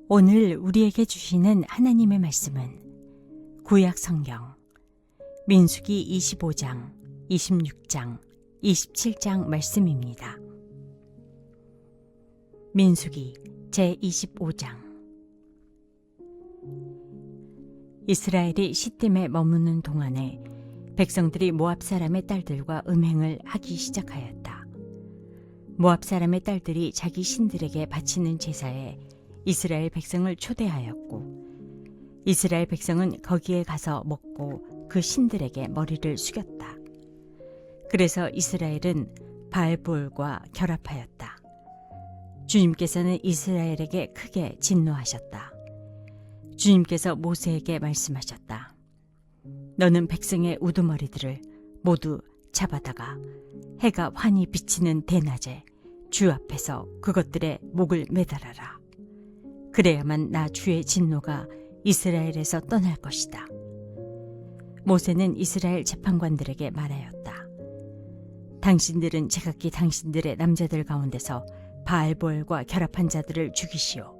오늘 우리에게 주시는 하나님의 말씀은 구약 성경 민수기 25장, 26장, 27장 말씀입니다. 민수기 제25장. 이스라엘이 시딤에 머무는 동안에 백성들이 모압 사람의 딸들과 음행을 하기 시작하였다. 모압 사람의 딸들이 자기 신들에게 바치는 제사에 이스라엘 백성을 초대하였고, 이스라엘 백성은 거기에 가서 먹고 그 신들에게 머리를 숙였다. 그래서 이스라엘은 바알보올과 결합하였다. 주님께서는 이스라엘에게 크게 진노하셨다. 주님께서 모세에게 말씀하셨다. 너는 백성의 우두머리들을 모두 잡아다가 해가 환히 비치는 대낮에 주 앞에서 그것들의 목을 매달아라. 그래야만 나 주의 진노가 이스라엘에서 떠날 것이다. 모세는 이스라엘 재판관들에게 말하였다. 당신들은 제각기 당신들의 남자들 가운데서 바알보엘과 결합한 자들을 죽이시오.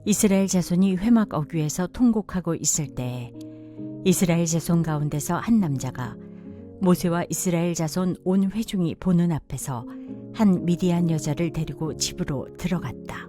이스라엘 자손이 회막 어귀에서 통곡하고 있을 때에 이스라엘 자손 가운데서 한 남자가 모세와 이스라엘 자손 온 회중이 보는 앞에서 한 미디안 여자를 데리고 집으로 들어갔다.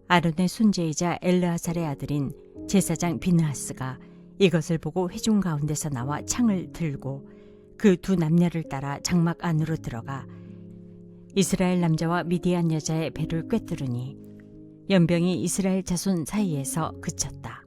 아론의 손재이자 엘르아살의 아들인 제사장 비느하스가 이것을 보고 회중 가운데서 나와 창을 들고 그 두 남녀를 따라 장막 안으로 들어가 이스라엘 남자와 미디안 여자의 배를 꿰뚫으니 연병이 이스라엘 자손 사이에서 그쳤다.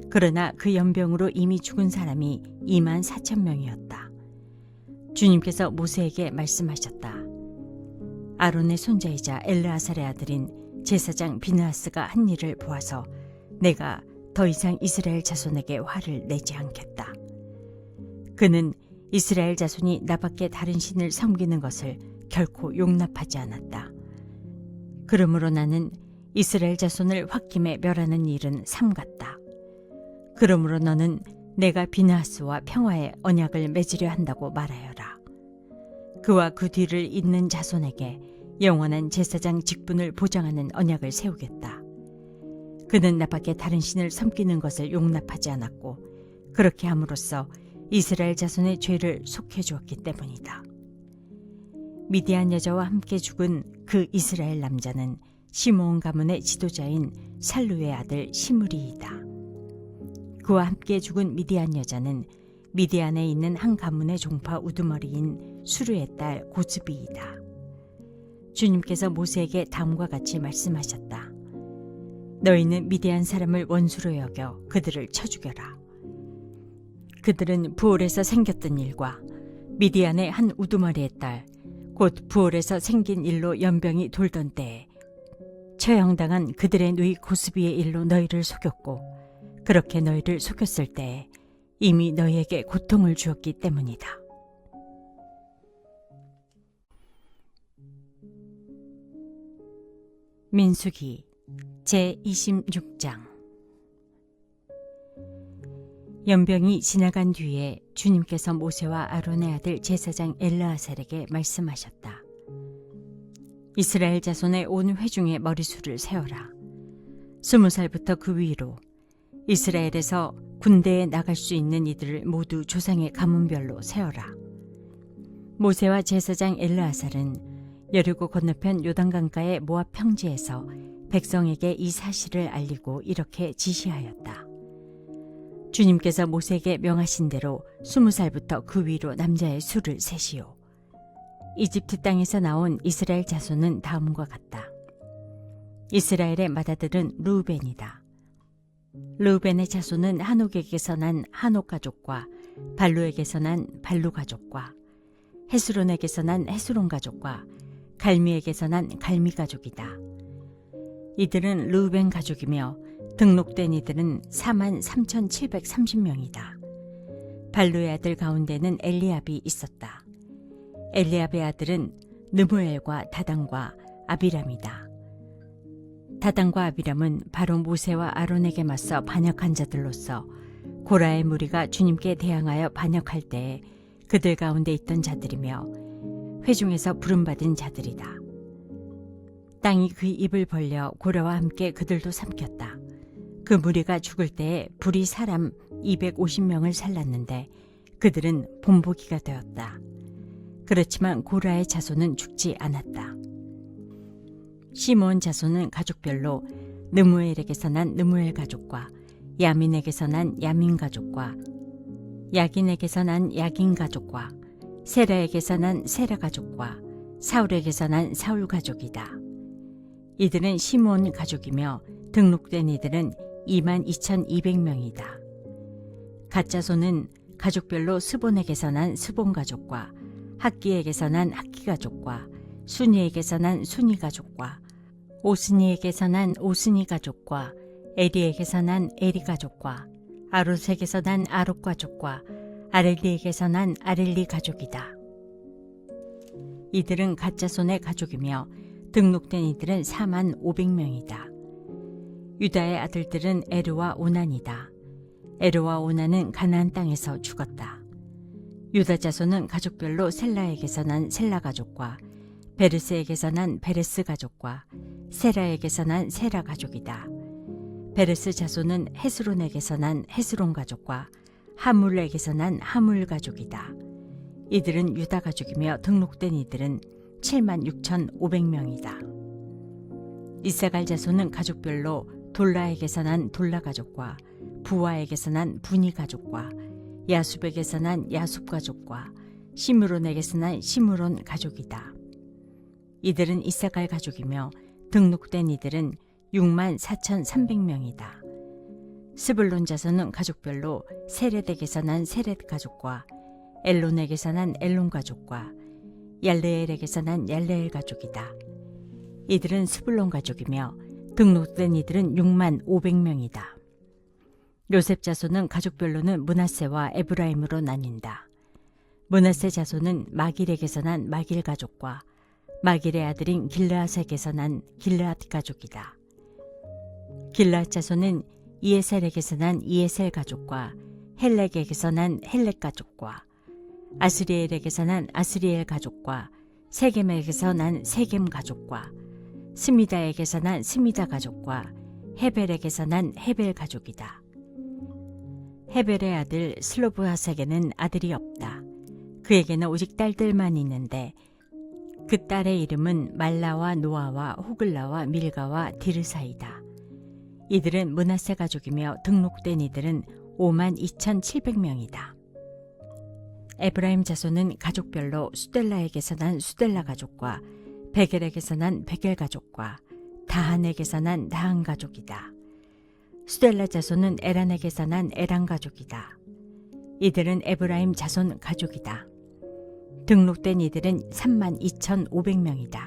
그러나 그 연병으로 이미 죽은 사람이 24,000명이었다. 주님께서 모세에게 말씀하셨다. 아론의 손자이자 엘르아살의 아들인 제사장 비느하스가 한 일을 보아서 내가 더 이상 이스라엘 자손에게 화를 내지 않겠다. 그는 이스라엘 자손이 나밖에 다른 신을 섬기는 것을 결코 용납하지 않았다. 그러므로 나는 이스라엘 자손을 홧김에 멸하는 일은 삼갔다. 그러므로 너는 내가 비느하스와 평화의 언약을 맺으려 한다고 말하여라. 그와 그 뒤를 잇는 자손에게 영원한 제사장 직분을 보장하는 언약을 세우겠다. 그는 나밖에 다른 신을 섬기는 것을 용납하지 않았고 그렇게 함으로써 이스라엘 자손의 죄를 속해 주었기 때문이다. 미디안 여자와 함께 죽은 그 이스라엘 남자는 시므온 가문의 지도자인 살루의 아들 시므리이다. 그와 함께 죽은 미디안 여자는 미디안에 있는 한 가문의 종파 우두머리인 수르의 딸 고즈비이다. 주님께서 모세에게 다음과 같이 말씀하셨다. 너희는 미디안 사람을 원수로 여겨 그들을 쳐 죽여라. 그들은 부올에서 생겼던 일과 미디안의 한 우두머리의 딸 곧 부올에서 생긴 일로 연병이 돌던 때에 처형당한 그들의 누이 고스비의 일로 너희를 속였고 그렇게 너희를 속였을 때에 이미 너희에게 고통을 주었기 때문이다. 민수기 제26장. 연병이 지나간 뒤에 주님께서 모세와 아론의 아들 제사장 엘르아살에게 말씀하셨다. 이스라엘 자손의 온 회중의 머리수를 세어라. 20살부터 그 위로 이스라엘에서 군대에 나갈 수 있는 이들을 모두 조상의 가문별로 세어라. 모세와 제사장 엘르아살은 여리고 건너편 요단강가의 모압 평지에서 백성에게 이 사실을 알리고 이렇게 지시하였다. 주님께서 모세에게 명하신 대로 20살부터 그 위로 남자의 수를 세시오. 이집트 땅에서 나온 이스라엘 자손은 다음과 같다. 이스라엘의 맏아들은 르우벤이다. 르우벤의 자손은 한옥에게서 난 한옥 가족과 발루에게서 난 발루 가족과 헤스론에게서 난 헤스론 가족과 갈미에게서 난 갈미 가족이다. 이들은 르우벤 가족이며 등록된 이들은 43,730명이다. 발루의 아들 가운데는 엘리압이 있었다. 엘리압의 아들은 느무엘과 다단과 아비람이다. 다단과 아비람은 바로 모세와 아론에게 맞서 반역한 자들로서 고라의 무리가 주님께 대항하여 반역할 때에 그들 가운데 있던 자들이며 회중에서 부름받은 자들이다. 땅이 그 입을 벌려 고래와 함께 그들도 삼켰다. 그 무리가 죽을 때에 불이 사람 250명을 살랐는데 그들은 본보기가 되었다. 그렇지만 고라의 자손은 죽지 않았다. 시므온 자손은 가족별로 느무엘에게서 난 느무엘 가족과 야민에게서 난 야민 가족과 야긴에게서 난 야긴 가족과 세라에게서 난 세라 가족과 사울에게서 난 사울 가족이다. 이들은 시므온 가족이며 등록된 이들은 22,200명이다. 갓 자손은 가족별로 스본에게서 난 스본 가족과 학기에게서 난 학기 가족과 순이에게서 난 순이 가족과 오스니에게서 난 오스니 가족과 에리에게서 난 에리 가족과 아롯에게서 난 아롯 가족과 아렐리에게서 난 아렐리 가족이다. 이들은 갓 자손의 가족이며 등록된 이들은 45,000명이다. 유다의 아들들은 에르와 오난이다. 에르와 오난은 가나안 땅에서 죽었다. 유다 자손은 가족별로 셀라에게서 난 셀라 가족과 베르스에게서 난 베레스 가족과 세라에게서 난 세라 가족이다. 베레스 자손은 헤스론에게서 난 헤스론 가족과 하물에게서 난 하물 가족이다. 이들은 유다 가족이며 등록된 이들은 76,500명이다. 이사갈 자손은 가족별로 돌라에게서 난 돌라 가족과 부와에게서 난 부니 가족과 야숲에게서 난 야숲 가족과 시므론에게서 난 시므론 가족이다. 이들은 이사갈 가족이며 등록된 이들은 64,300명이다. 스불론 자손은 가족별로 세렛에게서 난 세렛 가족과 엘론에게서 난 엘론 가족과 얄레엘에게서 난 얄레엘 가족이다. 이들은 스불론 가족이며 등록된 이들은 65,000명이다. 요셉 자손은 가족별로는 므낫세와 에브라임으로 나뉜다. 므낫세 자손은 마길에게서 난 마길 가족과 마길의 아들인 길르앗에게서 난 길르앗 가족이다. 길르앗 자손은 이에셀에게서 난 이에셀 가족과 헬렉에게서 난 헬렉 가족과 아스리엘에게서 난 아스리엘 가족과 세겜에게서 난 세겜 가족과 스미다에게서 난 스미다 가족과 헤벨에게서 난 헤벨 가족이다. 헤벨의 아들 슬로브핫에게는 아들이 없다. 그에게는 오직 딸들만 있는데 그 딸의 이름은 말라와 노아와 호글라와 밀가와 디르사이다. 이들은 므낫세 가족이며 등록된 이들은 52,700명이다. 에브라임 자손은 가족별로 수델라에게서 난 수델라 가족과 베겔에게서 난 베겔 가족과 다한에게서 난 다한 가족이다. 수델라 자손은 에란에게서 난 에란 가족이다. 이들은 에브라임 자손 가족이다. 등록된 이들은 32,500명이다.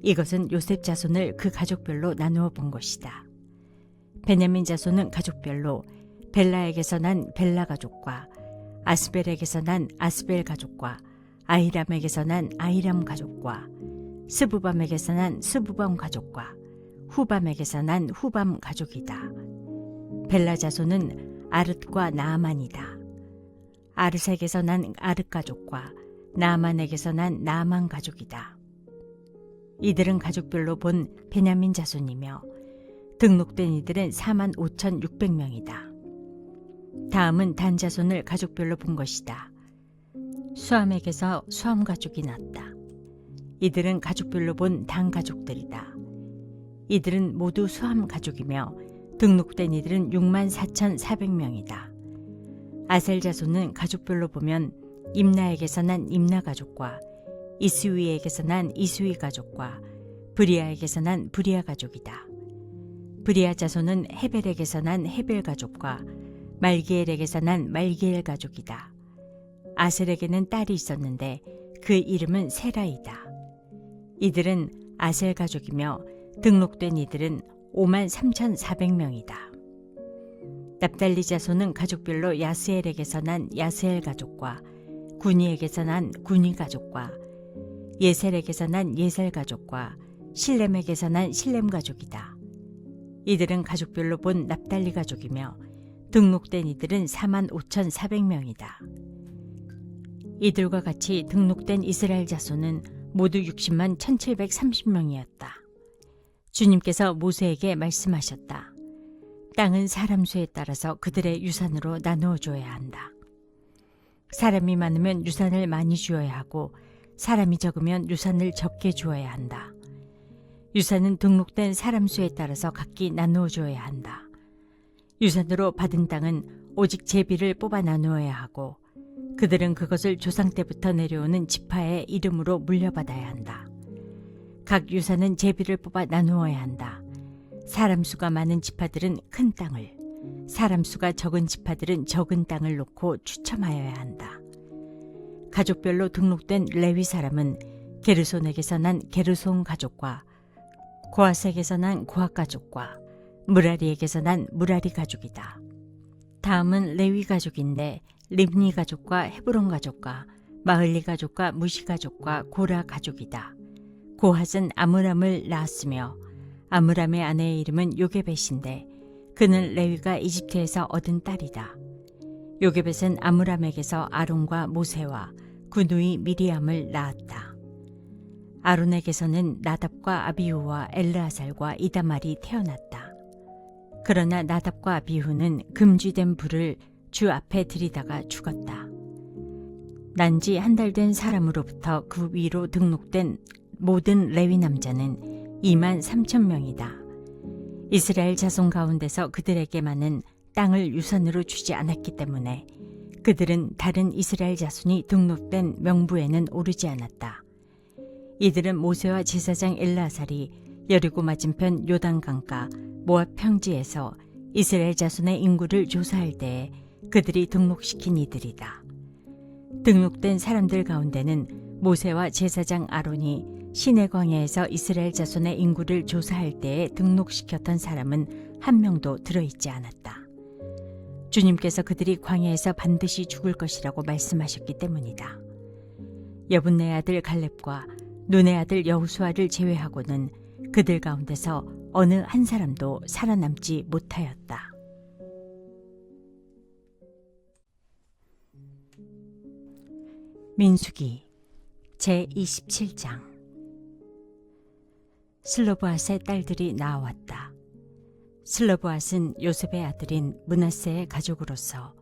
이것은 요셉 자손을 그 가족별로 나누어 본 것이다. 베냐민 자손은 가족별로 벨라에게서 난 벨라 가족과 아스벨에게서 난 아스벨 가족과 아히람에게서 난 아히람 가족과 스부밤에게서 난 스부밤 가족과 후밤에게서 난 후밤 가족이다. 벨라 자손은 아르트과 나아만이다. 아르색에서 난 아르 가족과 나아만에게서 난 나아만 가족이다. 이들은 가족별로 본 베냐민 자손이며 등록된 이들은 45,600명이다. 다음은 단 자손을 가족별로 본 것이다. 수함에게서 수함 가족이 났다. 이들은 가족별로 본 단 가족들이다. 이들은 모두 수함 가족이며 등록된 이들은 64,400명이다. 아셀 자손은 가족별로 보면 임나에게서 난 임나 가족과 이스위에게서 난 이스위 가족과 브리아에게서 난 브리아 가족이다. 브리아 자손은 헤벨에게서 난 헤벨 가족과 말기엘에게서 난 말기엘 가족이다. 아셀에게는 딸이 있었는데 그 이름은 세라이다. 이들은 아셀 가족이며 등록된 이들은 53,400명이다. 납달리 자손은 가족별로 야스엘에게서 난 야스엘 가족과 구니에게서 난 구니 가족과 예셀에게서 난 예셀 가족과 실렘에게서 난 실렘 가족이다. 이들은 가족별로 본 납달리 가족이며 등록된 이들은 45,400명이다. 이들과 같이 등록된 이스라엘 자손은 모두 601,730명이었다. 주님께서 모세에게 말씀하셨다. 땅은 사람 수에 따라서 그들의 유산으로 나누어 줘야 한다. 사람이 많으면 유산을 많이 주어야 하고 사람이 적으면 유산을 적게 주어야 한다. 유산은 등록된 사람 수에 따라서 각기 나누어 줘야 한다. 유산으로 받은 땅은 오직 제비를 뽑아 나누어야 하고 그들은 그것을 조상 때부터 내려오는 지파의 이름으로 물려받아야 한다. 각 유산은 제비를 뽑아 나누어야 한다. 사람 수가 많은 지파들은 큰 땅을, 사람 수가 적은 지파들은 적은 땅을 놓고 추첨하여야 한다. 가족별로 등록된 레위 사람은 게르손에게서 난 게르손 가족과 고핫에게서 난 고핫 가족과 무라리에게서 난 무라리 가족이다. 다음은 레위 가족인데 림니 가족과 헤브론 가족과 마흘리 가족과 무시 가족과 고라 가족이다. 고핫은 아므람을 낳았으며 아므람의 아내의 이름은 요게벳인데 그는 레위가 이집트에서 얻은 딸이다. 요게벳은 아므람에게서 아론과 모세와 그 누이 미리암을 낳았다. 아론에게서는 나답과 아비후와 엘르아살과 이다말이 태어났다. 그러나 나답과 아비후는 금쥐된 불을 주 앞에 들이다가 죽었다. 난지 한 달 된 사람으로부터 그 위로 등록된 모든 레위 남자는 23,000명이다. 이스라엘 자손 가운데서 그들에게만은 땅을 유산으로 주지 않았기 때문에 그들은 다른 이스라엘 자손이 등록된 명부에는 오르지 않았다. 이들은 모세와 제사장 엘르아살이 여리고 맞은편 요단강가 모압 평지에서 이스라엘 자손의 인구를 조사할 때에 그들이 등록시킨 이들이다. 등록된 사람들 가운데는 모세와 제사장 아론이 시내 광야에서 이스라엘 자손의 인구를 조사할 때에 등록시켰던 사람은 한 명도 들어있지 않았다. 주님께서 그들이 광야에서 반드시 죽을 것이라고 말씀하셨기 때문이다. 여분네 아들 갈렙과 눈의 아들 여호수아를 제외하고는 그들 가운데서 어느 한 사람도 살아남지 못하였다. 민수기 제27장. 슬로브앗의 딸들이 나왔다. 슬로브앗은 요셉의 아들인 므낫세의 가족으로서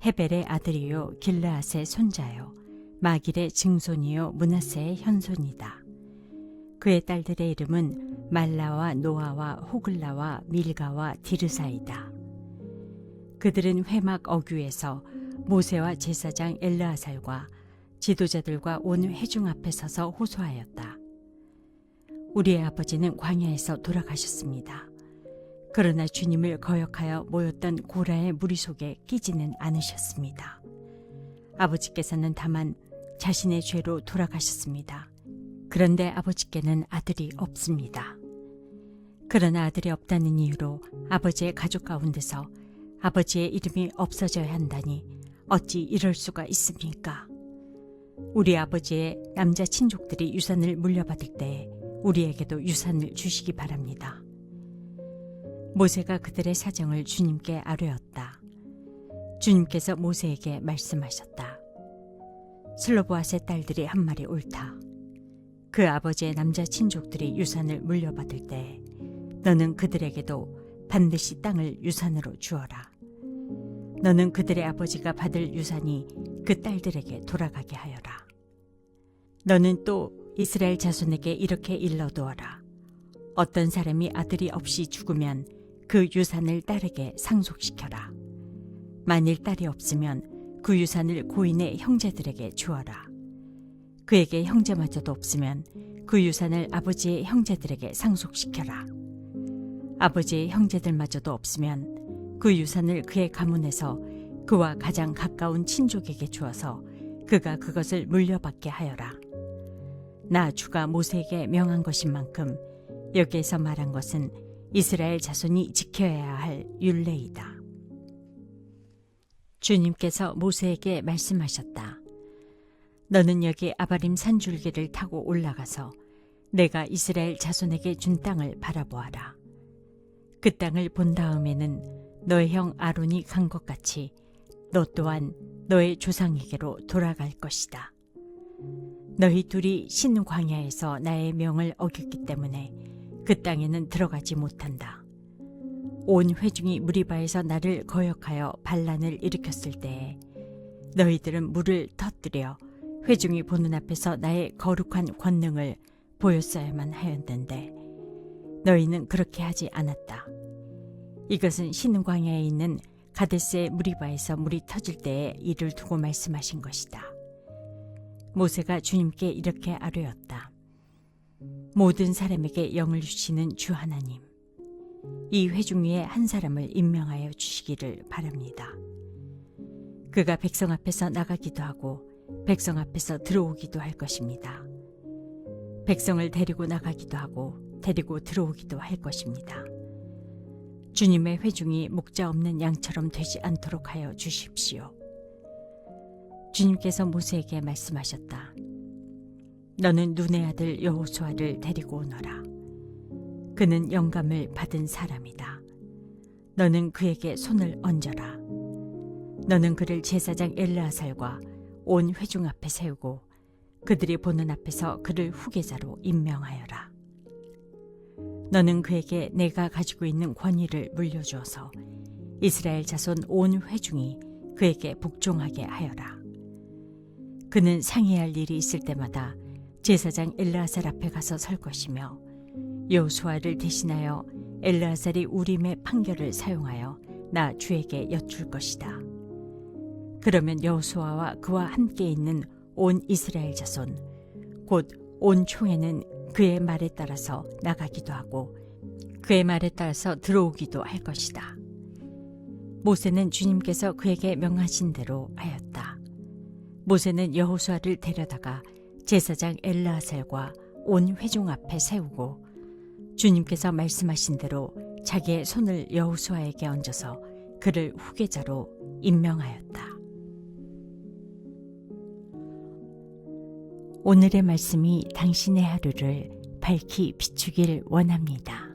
헤벨의 아들이요 길르앗의 손자요 마길의 증손이요 므낫세의 현손이다. 그의 딸들의 이름은 말라와 노아와 호글라와 밀가와 디르사이다. 그들은 회막 어귀에서 모세와 제사장 엘르아살과 지도자들과 온 회중 앞에 서서 호소하였다. 우리의 아버지는 광야에서 돌아가셨습니다. 그러나 주님을 거역하여 모였던 고라의 무리 속에 끼지는 않으셨습니다. 아버지께서는 다만 자신의 죄로 돌아가셨습니다. 그런데 아버지께는 아들이 없습니다. 그러나 아들이 없다는 이유로 아버지의 가족 가운데서 아버지의 이름이 없어져야 한다니 어찌 이럴 수가 있습니까? 우리 아버지의 남자 친족들이 유산을 물려받을 때에 우리에게도 유산을 주시기 바랍니다. 모세가 그들의 사정을 주님께 아뢰었다. 주님께서 모세에게 말씀하셨다. 슬로브앗의 딸들이 한 말이 옳다. 그 아버지의 남자 친족들이 유산을 물려받을 때 너는 그들에게도 반드시 땅을 유산으로 주어라. 너는 그들의 아버지가 받을 유산이 그 딸들에게 돌아가게 하여라. 너는 또 이스라엘 자손에게 이렇게 일러두어라. 어떤 사람이 아들이 없이 죽으면 그 유산을 딸에게 상속시켜라. 만일 딸이 없으면 그 유산을 고인의 형제들에게 주어라. 그에게 형제마저도 없으면 그 유산을 아버지의 형제들에게 상속시켜라. 아버지의 형제들마저도 없으면 그 유산을 그의 가문에서 그와 가장 가까운 친족에게 주어서 그가 그것을 물려받게 하여라. 나 주가 모세에게 명한 것인 만큼 여기에서 말한 것은 이스라엘 자손이 지켜야 할 율례이다. 주님께서 모세에게 말씀하셨다. 너는 여기 아바림 산줄기를 타고 올라가서 내가 이스라엘 자손에게 준 땅을 바라보아라. 그 땅을 본 다음에는 너의 형 아론이 간 것 같이 너 또한 너의 조상에게로 돌아갈 것이다. 너희 둘이 신 광야에서 나의 명을 어겼기 때문에 그 땅에는 들어가지 못한다. 온 회중이 무리바에서 나를 거역하여 반란을 일으켰을 때에 너희들은 물을 터뜨려 회중이 보는 앞에서 나의 거룩한 권능을 보였어야만 하였는데 너희는 그렇게 하지 않았다. 이것은 시는 광야에 있는 가데스의 무리바에서 물이 터질 때에 이를 두고 말씀하신 것이다. 모세가 주님께 이렇게 아뢰었다. 모든 사람에게 영을 주시는 주 하나님, 이 회중 위에 한 사람을 임명하여 주시기를 바랍니다. 그가 백성 앞에서 나가기도 하고 백성 앞에서 들어오기도 할 것입니다. 백성을 데리고 나가기도 하고 데리고 들어오기도 할 것입니다. 주님의 회중이 목자 없는 양처럼 되지 않도록 하여 주십시오. 주님께서 모세에게 말씀하셨다. 너는 눈의 아들 여호수아를 데리고 오너라. 그는 영감을 받은 사람이다. 너는 그에게 손을 얹어라. 너는 그를 제사장 엘르아살과 온 회중 앞에 세우고 그들이 보는 앞에서 그를 후계자로 임명하여라. 너는 그에게 내가 가지고 있는 권위를 물려주어서 이스라엘 자손 온 회중이 그에게 복종하게 하여라. 그는 상의할 일이 있을 때마다 제사장 엘르아살 앞에 가서 설 것이며 여호수아를 대신하여 엘르아살이 우림의 판결을 사용하여 나 주에게 여쭐 것이다. 그러면 여호수아와 그와 함께 있는 온 이스라엘 자손 곧 온 총회는 그의 말에 따라서 나가기도 하고 그의 말에 따라서 들어오기도 할 것이다. 모세는 주님께서 그에게 명하신 대로 하였다. 모세는 여호수아를 데려다가 제사장 엘르아살과 온 회중 앞에 세우고 주님께서 말씀하신 대로 자기의 손을 여호수아에게 얹어서 그를 후계자로 임명하였다. 오늘의 말씀이 당신의 하루를 밝히 비추길 원합니다.